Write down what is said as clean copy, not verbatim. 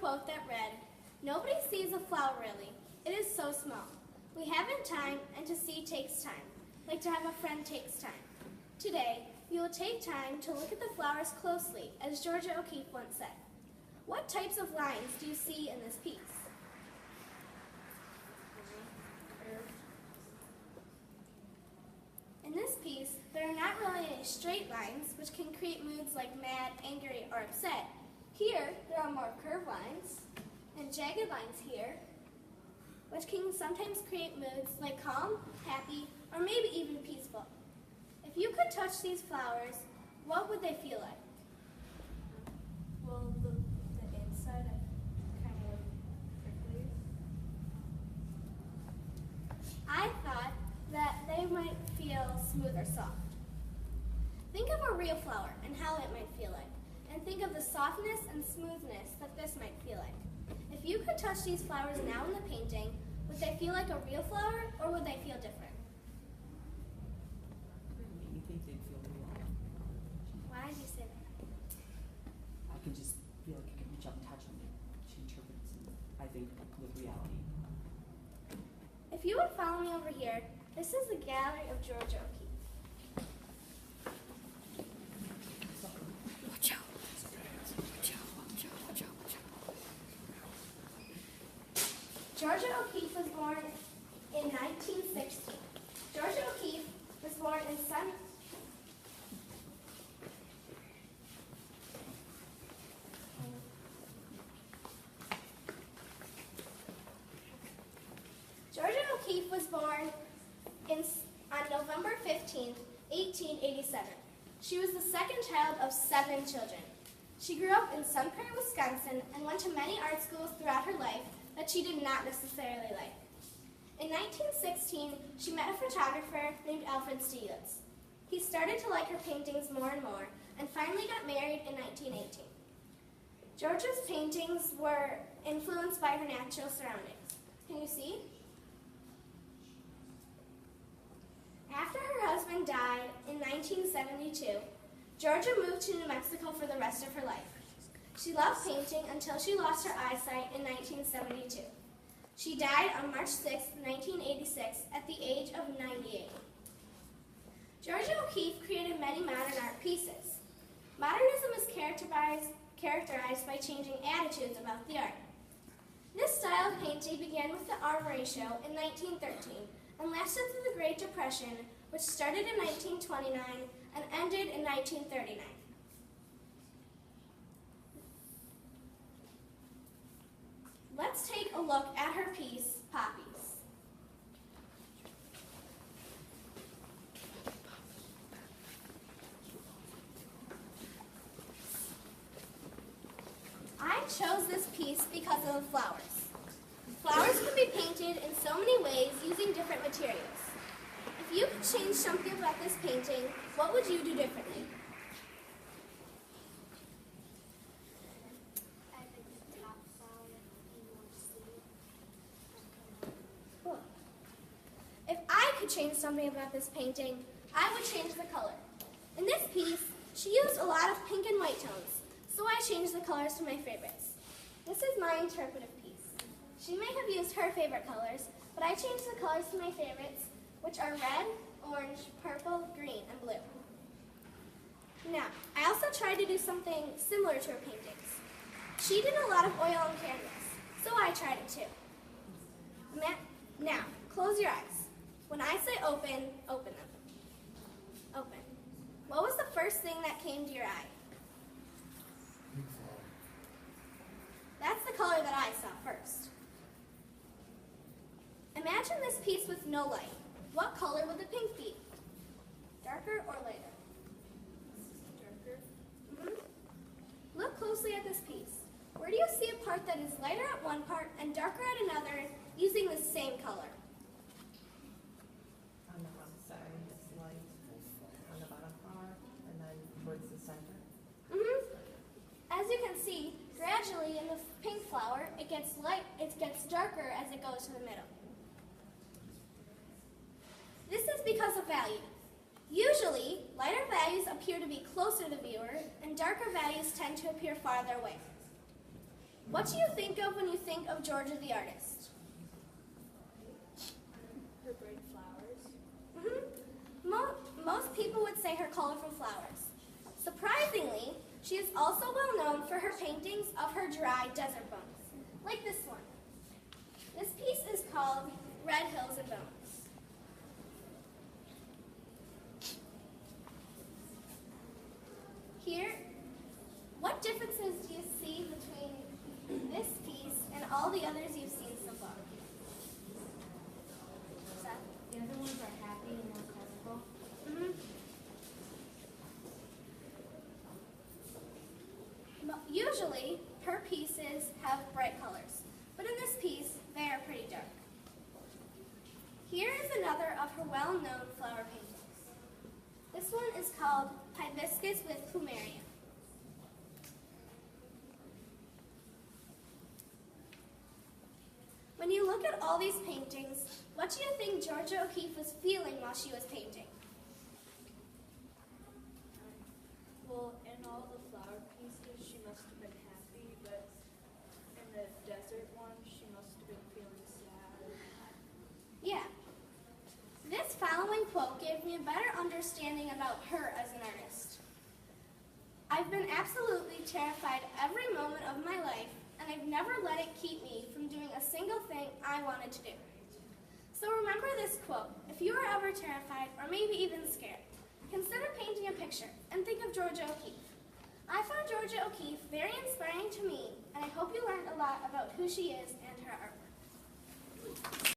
quote that read, "Nobody sees a flower really. It is so small. We haven't time, and to see takes time, like to have a friend takes time." Today, we will take time to look at the flowers closely, as Georgia O'Keeffe once said. What types of lines do you see in this piece? In this piece, there are not really any straight lines, which can create moods like mad, angry, or upset. Here, there are more curved lines and jagged lines here, which can sometimes create moods like calm, happy, or maybe even peaceful. If you could touch these flowers, what would they feel like? Well, the inside, I kind of prickly. I thought that they might feel smooth or soft. Think of a real flower and how it might feel like, and think of the softness and smoothness that this might feel like. If you could touch these flowers now in the painting, would they feel like a real flower, or would they feel different? You think they'd feel real? Why did you say that? I can just feel like I can reach up and touch them. She interprets it, I think, with reality. If you would follow me over here, this is the gallery of Georgia O'Keeffe. Georgia O'Keeffe was born in 1916. Georgia O'Keeffe was born in on November 15, 1887. She was the second child of 7 children. She grew up in Sun Prairie, Wisconsin, and went to many art schools throughout her life that she did not necessarily like. In 1916, she met a photographer named Alfred Stieglitz. He started to like her paintings more and more, and finally got married in 1918. Georgia's paintings were influenced by her natural surroundings. Can you see? After her husband died in 1972, Georgia moved to New Mexico for the rest of her life. She loved painting until she lost her eyesight in 1972. She died on March 6, 1986, at the age of 98. Georgia O'Keeffe created many modern art pieces. Modernism is characterized by changing attitudes about the art. This style of painting began with the Armory Show in 1913 and lasted through the Great Depression, which started in 1929 and ended in 1939. Let's take a look at her piece, Poppies. I chose this piece because of the flowers. Flowers can be painted in so many ways using different materials. If you could change something about this painting, what would you do differently? I think the top flower would be more sweet. Cool. If I could change something about this painting, I would change the color. In this piece, she used a lot of pink and white tones, so I changed the colors to my favorites. This is my interpretive piece. She may have used her favorite colors, but I changed the colors to my favorites, which are red, orange, purple, green, and blue. Now, I also tried to do something similar to her paintings. She did a lot of oil on canvas, so I tried it too. Now, close your eyes. When I say open, open them. Open. What was the first thing that came to your eye? That's the color that I saw first. Imagine this piece with no light. What color would the pink be? Darker or lighter? Darker. Look closely at this piece. Where do you see a part that is lighter at one part and darker at another using the same color? On the outside, it's light on the bottom part, and then towards the center. As you can see, gradually in the pink flower, it gets darker as it goes to the middle. This is because of value. Usually, lighter values appear to be closer to the viewer, and darker values tend to appear farther away. What do you think of when you think of Georgia the artist? Her bright flowers. Most people would say her colorful flowers. Surprisingly, she is also well known for her paintings of her dry desert bones, like this one. This piece is called Red Hills and Bones. Here, what differences do you see between this piece and all the others you've seen so far? Seth? The other ones are happy and more colorful. Usually, her pieces have bright colors, but in this piece, they are pretty dark. Here is another of her well-known flower paintings. This one is called Hibiscus with Plumeria. When you look at all these paintings, what do you think Georgia O'Keeffe was feeling while she was painting? Well, in all the flower pieces, she must have been happy, but in the desert one, she must have been feeling sad. Yeah. This following quote gave me a better understanding about her as an artist. I've been absolutely terrified every moment of my life, and I've never let it keep me from doing a single thing I wanted to do. So remember this quote: if you are ever terrified or maybe even scared, consider painting a picture and think of Georgia O'Keeffe. I found Georgia O'Keeffe very inspiring to me, and I hope you learned a lot about who she is and her artwork.